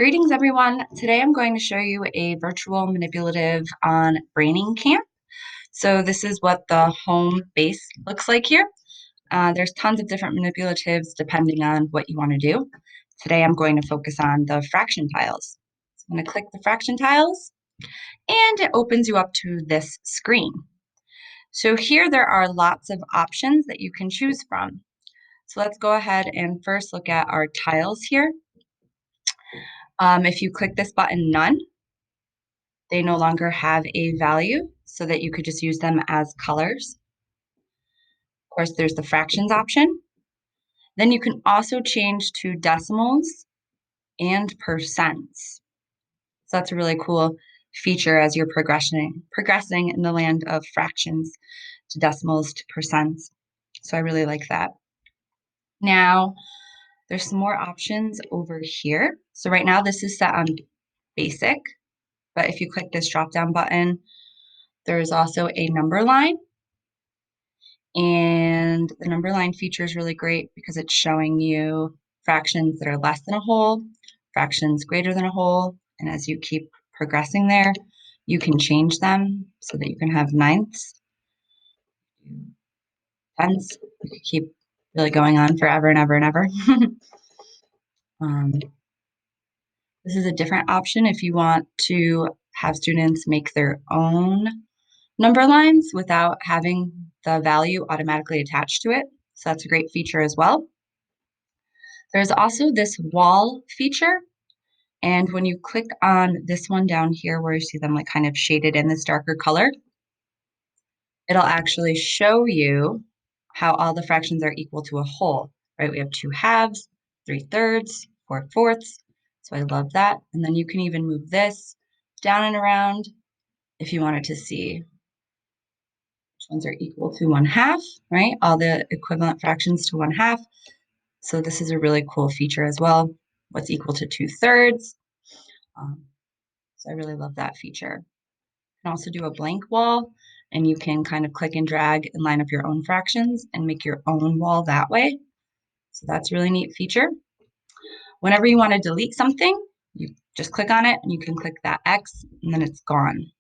Greetings, everyone. Today I'm going to show you a virtual manipulative on Braining Camp. So this is what the home base looks like here. There's tons of different manipulatives depending on what you want to do. Today I'm going to focus on the fraction tiles. So I'm going to click the fraction tiles and it opens you up to this screen. So here there are lots of options that you can choose from. So let's go ahead and first look at our tiles here. If you click this button, None, they no longer have a value so that you could just use them as colors. Of course, there's the fractions option. Then you can also change to decimals and percents. So that's a really cool feature as you're progressing in the land of fractions to decimals to percents. So I really like that. Now, there's some more options over here. So right now this is set on basic, but if you click this drop-down button, there's also a number line. And the number line feature is really great because it's showing you fractions that are less than a whole, fractions greater than a whole, and as you keep progressing there, you can change them so that you can have ninths, tenths. You could keep really going on forever and ever and ever. um, this is a different option if you want to have students make their own number lines without having the value automatically attached to it. So that's a great feature as well. There's also this wall feature, and when you click on this one down here where you see them like kind of shaded in this darker color, it'll actually show you how all the fractions are equal to a whole, right? We have 2/2, 3/3, 4/4. So I love that. And then you can even move this down and around if you wanted to see which ones are equal to 1/2, right? All the equivalent fractions to 1/2. So this is a really cool feature as well. What's equal to 2/3? So I really love that feature. You can also do a blank wall, and you can kind of click and drag and line up your own fractions and make your own wall that way. So that's a really neat feature. Whenever you want to delete something, you just click on it and you can click that X and then it's gone.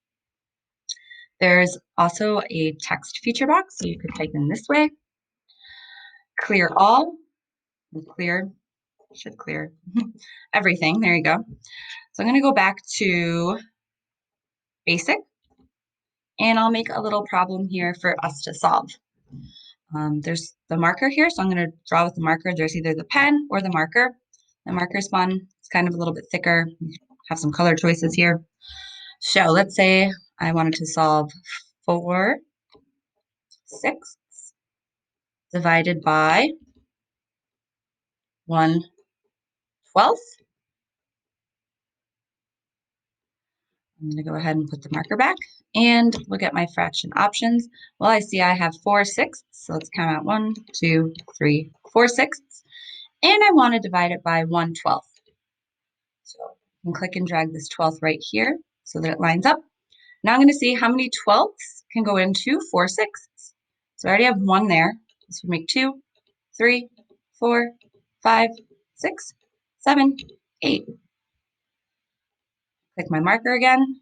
There's also a text feature box, so you could type in this way, clear all, and should clear everything. There you go. So I'm going to go back to basic, and I'll make a little problem here for us to solve. There's the marker here, so I'm going to draw with the marker. There's either the pen or the marker. The marker is fun. It's kind of a little bit thicker. You have some color choices here. So let's say I wanted to solve 4/6 divided by 1/12. I'm going to go ahead and put the marker back and look at my fraction options. Well, I see I have 4/6, so let's count out 1, 2, 3, 4/6, and I want to divide it by 1/12. So I can click and drag this 12th right here so that it lines up. Now I'm going to see how many 12ths can go into 4/6. So I already have 1 there. This would make 2, 3, 4, 5, 6, 7, 8. Click my marker again.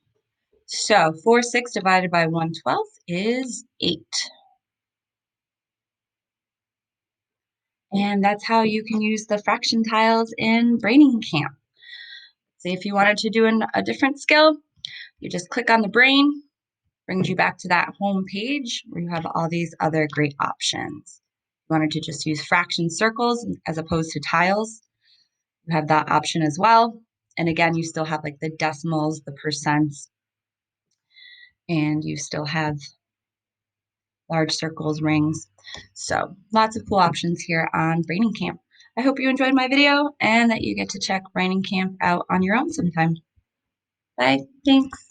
So 4/6 divided by 1/12 is 8. And that's how you can use the fraction tiles in Braining Camp. Say if you wanted to do a different skill, you just click on the brain, brings you back to that home page where you have all these other great options. If you wanted to just use fraction circles as opposed to tiles, you have that option as well. And again, you still have like the decimals, the percents, and you still have large circles, rings. So lots of cool options here on Braining Camp. I hope you enjoyed my video and that you get to check Braining Camp out on your own sometime. Bye. Thanks.